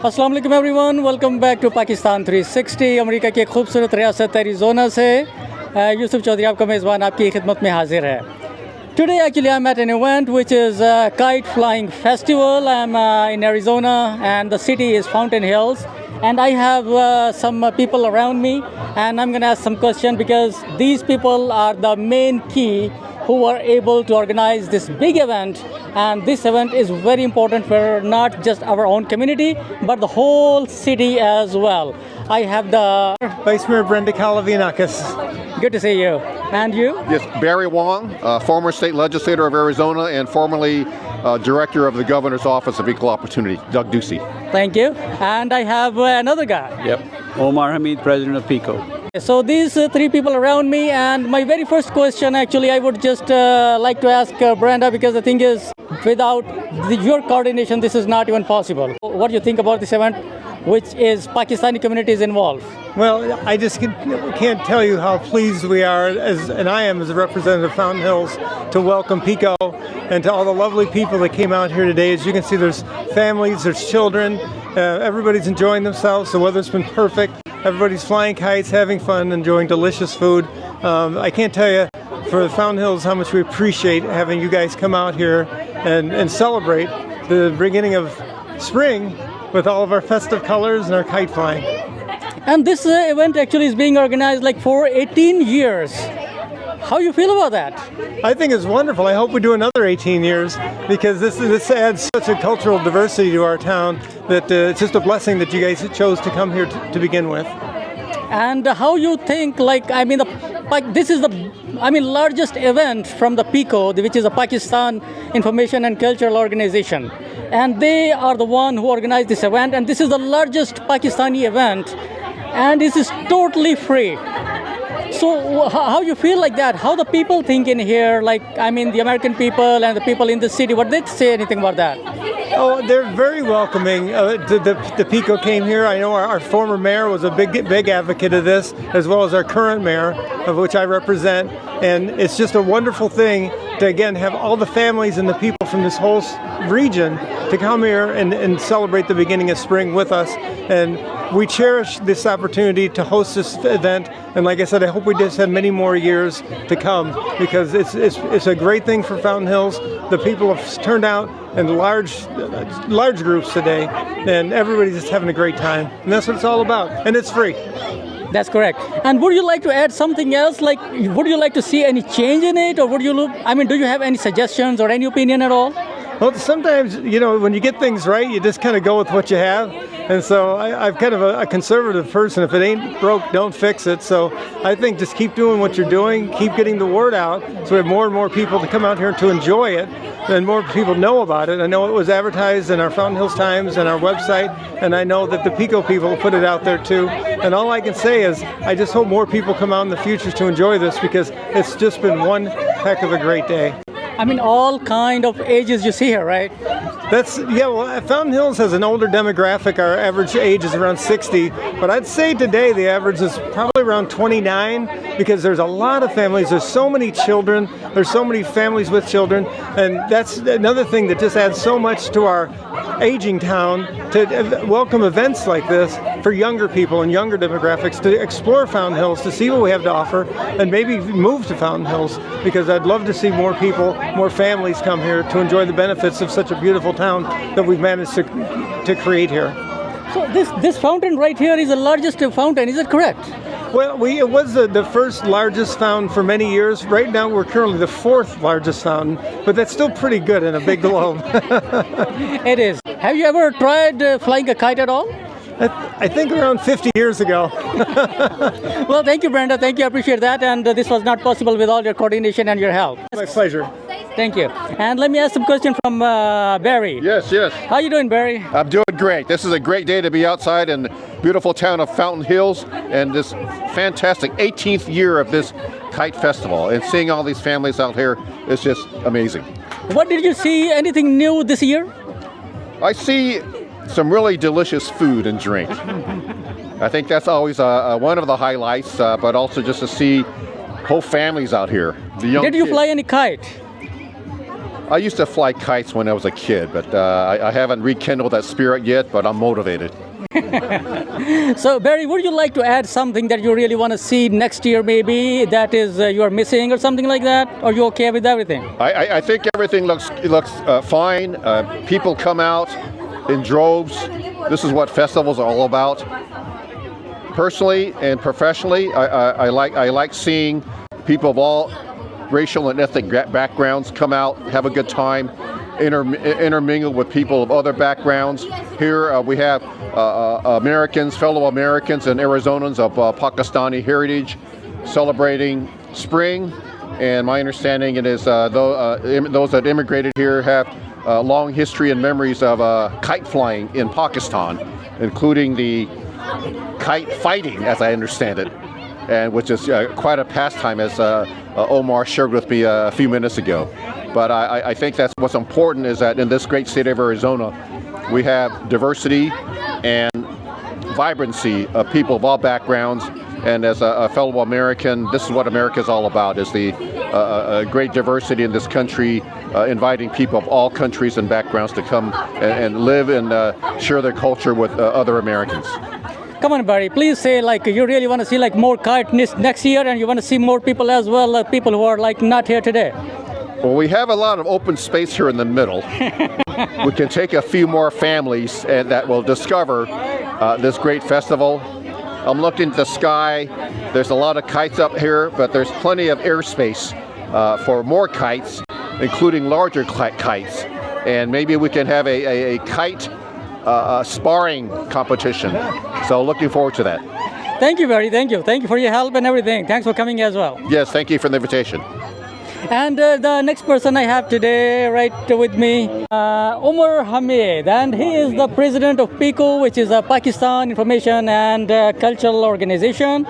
अस्सलाम वालेकुम everyone, welcome back to Pakistan 360। America की खूबसूरत रियासत एरिज़ोना से यूसुफ चौधरी आपका मेज़बान आपकी खिदमत में हाजिर है। Today actually I'm at an event which is a kite flying festival. I'm in Arizona and the city is Fountain Hills, and I have some people around me, and I'm going to ask some questions because these people are the main key who were able to organize this big event, and this event is very important for not just our own community but the whole city as well. I have the Vice Mayor Brenda Calavinakis. Good to see you. And you? Yes, Barry Wong, former state legislator of Arizona and formerly director of the governor's office of equal opportunity, Doug Ducey. Thank you. And I have another guy. Yep, Omar Hamid, president of PICO. So these three people around me, and my very first question actually I would just like to ask Brenda, because the thing is, without your coordination this is not even possible. What do you think about this event, which is Pakistani communities involved? Well, I just can't tell you how pleased we are, and I am as a representative of Fountain Hills, to welcome PICO and to all the lovely people that came out here today. As you can see, there's families, there's children, everybody's enjoying themselves. The weather's been perfect. Everybody's flying kites, having fun, enjoying delicious food. I can't tell you for Fountain Hills how much we appreciate having you guys come out here and celebrate the beginning of spring with all of our festive colors and our kite flying. And this event actually is being organized like for 18 years. How you feel about that? I think it's wonderful. I hope we do another 18 years, because this adds such a cultural diversity to our town that it's just a blessing that you guys chose to come here to begin with. And how you think, this is the largest event from the PICO, which is a Pakistan Information and Cultural Organization. And they are the one who organized this event, and this is the largest Pakistani event, and this is totally free. So how you feel like that? How the people think in here, the American people and the people in the city, what they say anything about that? Oh, they're very welcoming. The PICO came here. I know our former mayor was a big advocate of this, as well as our current mayor, of which I represent. And it's just a wonderful thing to, again, have all the families and the people from this whole region to come here and celebrate the beginning of spring with us. And we cherish this opportunity to host this event. And like I said, I hope we just have many more years to come, because it's a great thing for Fountain Hills. The people have turned out in large groups today, and everybody's just having a great time. And that's what it's all about. And it's free. That's correct. And would you like to add something else? Would you like to see any change in it, or do you have any suggestions or any opinion at all? Well, sometimes, when you get things right, you just kind of go with what you have. And so I'm kind of a conservative person. If it ain't broke, don't fix it. So I think just keep doing what you're doing, keep getting the word out, so we have more and more people to come out here to enjoy it, and more people know about it. I know it was advertised in our Fountain Hills Times and our website, and I know that the PICO people put it out there too. And all I can say is I just hope more people come out in the future to enjoy this, because it's just been one heck of a great day. All kind of ages you see here, right? Well, Fountain Hills has an older demographic. Our average age is around 60, but I'd say today the average is probably around 29, because there's a lot of families. There's so many children. There's so many families with children, and that's another thing that just adds so much to our aging town, to welcome events like this for younger people and younger demographics to explore Fountain Hills, to see what we have to offer, and maybe move to Fountain Hills, because I'd love to see more people, more families come here to enjoy the benefits of such a beautiful town that we've managed to create here. So this fountain right here is the largest fountain, is it correct? Well, it was the first largest fountain for many years. Right now we're currently the fourth largest fountain, but that's still pretty good in a big globe. It is. Have you ever tried flying a kite at all? I think around 50 years ago. Well, thank you, Brenda. Thank you. I appreciate that. And this was not possible without your coordination and your help. My pleasure. Thank you. And let me ask some question from Barry. Yes. How you doing, Barry? I'm doing great. This is a great day to be outside in the beautiful town of Fountain Hills, and this fantastic 18th year of this kite festival. And seeing all these families out here is just amazing. What did you see? Anything new this year? I see some really delicious food and drink. I think that's always one of the highlights, but also just to see whole families out here. Did you fly any kite? I used to fly kites when I was a kid, but I haven't rekindled that spirit yet, but I'm motivated. So Barry, would you like to add something that you really want to see next year maybe that is you are missing or something like that? Or are you okay with everything? I think everything looks fine. People come out in droves. This is what festivals are all about. Personally and professionally, I like seeing people of all racial and ethnic backgrounds come out, have a good time, intermingle with people of other backgrounds. Here we have Americans, fellow Americans and Arizonans of Pakistani heritage celebrating spring. And my understanding it is those that immigrated here have a long history and memories of kite flying in Pakistan, including the kite fighting, as I understand it, and which is quite a pastime, as Omar shared with me a few minutes ago. But I think that's what's important, is that in this great state of Arizona, we have diversity and vibrancy of people of all backgrounds. And as a fellow American, this is what America is all about, is the great diversity in this country, inviting people of all countries and backgrounds to come and live and share their culture with other Americans. Come on, Barry, please say like you really want to see like more kite next year, and you want to see more people as well, people who are like not here today. Well, we have a lot of open space here in the middle. We can take a few more families that will discover this great festival. I'm looking at the sky. There's a lot of kites up here, but there's plenty of airspace for more kites, including larger kites. And maybe we can have a kite sparring competition. So looking forward to that. Thank you, Barry. Thank you. Thank you for your help and everything. Thanks for coming as well. Yes, thank you for the invitation. And the next person I have today right with me, Omar Hamid, and he is the president of PICO, which is a Pakistan Information and Cultural Organization.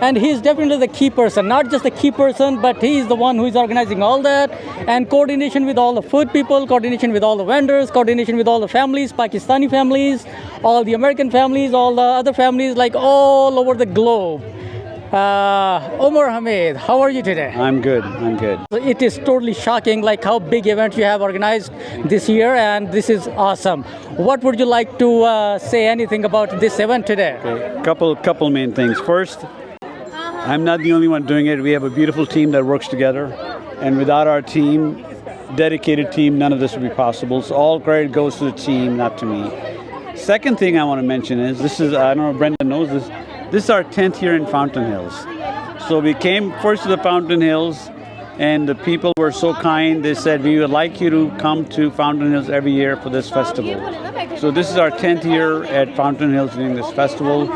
And he's definitely the key person, not just the key person, but he's the one who is organizing all that, and coordination with all the food people, coordination with all the vendors, coordination with all the families, Pakistani families, all the American families, all the other families, like all over the globe. Omar Hamid, how are you today? I'm good. I'm good. It is totally shocking, like how big event you have organized this year, and this is awesome. What would you like to say anything about this event today? Okay. Couple main things. First, I'm not the only one doing it. We have a beautiful team that works together, and without our team, dedicated team, none of this would be possible. So all credit goes to the team, not to me. Second thing I want to mention is, this is, I don't know if Brenda knows this, this is our 10th year in Fountain Hills. So we came first to the Fountain Hills, and the people were so kind. They said, we would like you to come to Fountain Hills every year for this festival. So this is our 10th year at Fountain Hills doing this festival.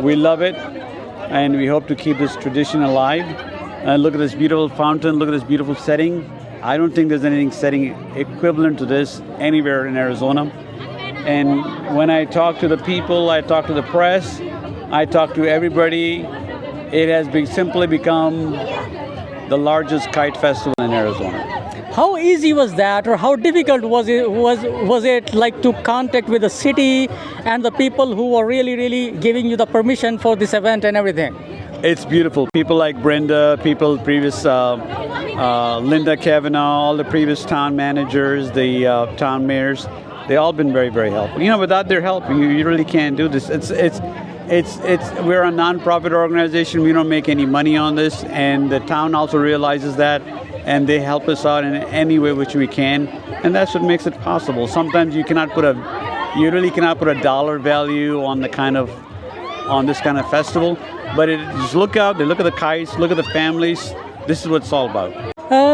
We love it, and we hope to keep this tradition alive. And look at this beautiful fountain, look at this beautiful setting. I don't think there's anything setting equivalent to this anywhere in Arizona. And when I talk to the people, I talk to the press, I talk to everybody, it has simply become the largest kite festival in Arizona. How easy was that, or how difficult was it like to contact with the city and the people who were really giving you the permission for this event and everything? It's beautiful. People like Brenda, previous Linda Kavanaugh, all the previous town managers, the town mayors, they all been very helpful. You know, without their help, you really can't do this. We're a non-profit organization. We don't make any money on this, and the town also realizes that, and they help us out in any way which we can, and that's what makes it possible. Sometimes you really cannot put a dollar value on this kind of festival, but just look out, they look at the kites, look at the families. This is what it's all about.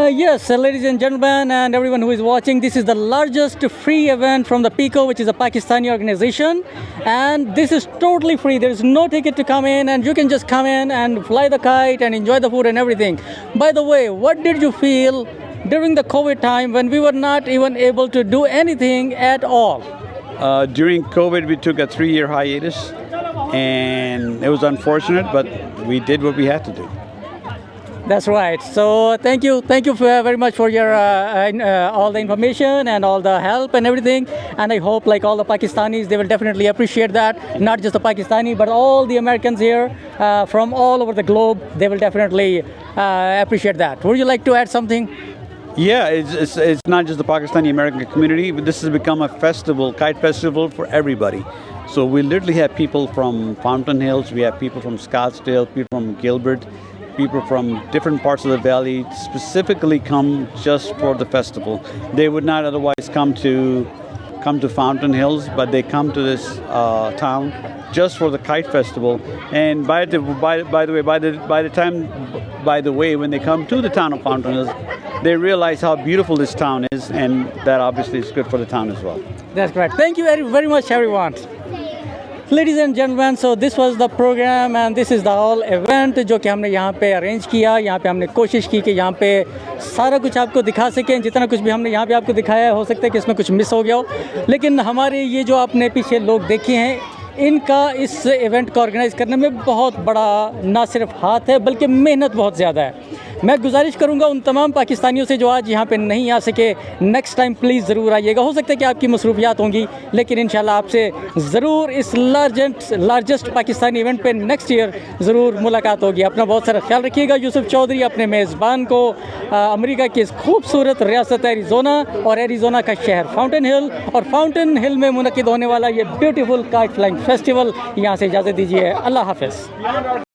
Yes, ladies and gentlemen, and everyone who is watching, this is the largest free event from the PICO, which is a Pakistani organization, and this is totally free. There is no ticket to come in, and you can just come in and fly the kite and enjoy the food and everything. By the way, what did you feel during the COVID time when we were not even able to do anything at all? During COVID, we took a 3-year hiatus, and it was unfortunate, but we did what we had to do. That's right. So thank you very much for your all the information and all the help and everything. And I hope like all the Pakistanis, they will definitely appreciate that. Not just the Pakistani, but all the Americans here from all over the globe, they will definitely appreciate that. Would you like to add something? Yeah, it's not just the Pakistani American community, but this has become a festival, kite festival for everybody. So we literally have people from Fountain Hills, we have people from Scottsdale, people from Gilbert, people from different parts of the valley specifically come just for the festival. They would not otherwise come to Fountain Hills, but they come to this town just for the kite festival. And by the way, when they come to the town of Fountain Hills, they realize how beautiful this town is, and that obviously is good for the town as well. That's correct. Thank you very much, everyone. Ladies and gentlemen, so this was the program and this is the whole event जो कि हमने यहाँ पे arrange किया. यहाँ पे हमने कोशिश की कि यहाँ पे सारा कुछ आपको दिखा सकें. जितना कुछ भी हमने यहाँ पे आपको दिखाया है, हो सकता है कि इसमें कुछ मिस हो गया हो, लेकिन हमारे ये जो आपने पीछे लोग देखे हैं, इनका इस इवेंट को ऑर्गेनाइज करने में बहुत बड़ा ना सिर्फ हाथ है बल्कि मेहनत बहुत ज़्यादा है. मैं गुजारिश करूंगा उन तमाम पाकिस्तानियों से जो आज यहाँ पे नहीं आ सके, नेक्स्ट टाइम प्लीज़ ज़रूर आइएगा. हो सकता है कि आपकी मसरूफियात होंगी, लेकिन इंशाल्लाह आपसे ज़रूर इस लार्जेस्ट पाकिस्तानी इवेंट पे नेक्स्ट ईयर ज़रूर मुलाकात होगी. अपना बहुत सारा ख्याल रखिएगा. यूसुफ चौधरी अपने मेज़बान को अमेरिका की इस खूबसूरत रियासत एरिज़ोना और एरिज़ोना का शहर फाउंटेन हिल और फाउंटेन हिल में मुनक़िद होने वाला ये ब्यूटीफुल काइट फ्लाइंग फेस्टिवल यहाँ से इजाज़त दीजिए. अल्लाह हाफ़िज़.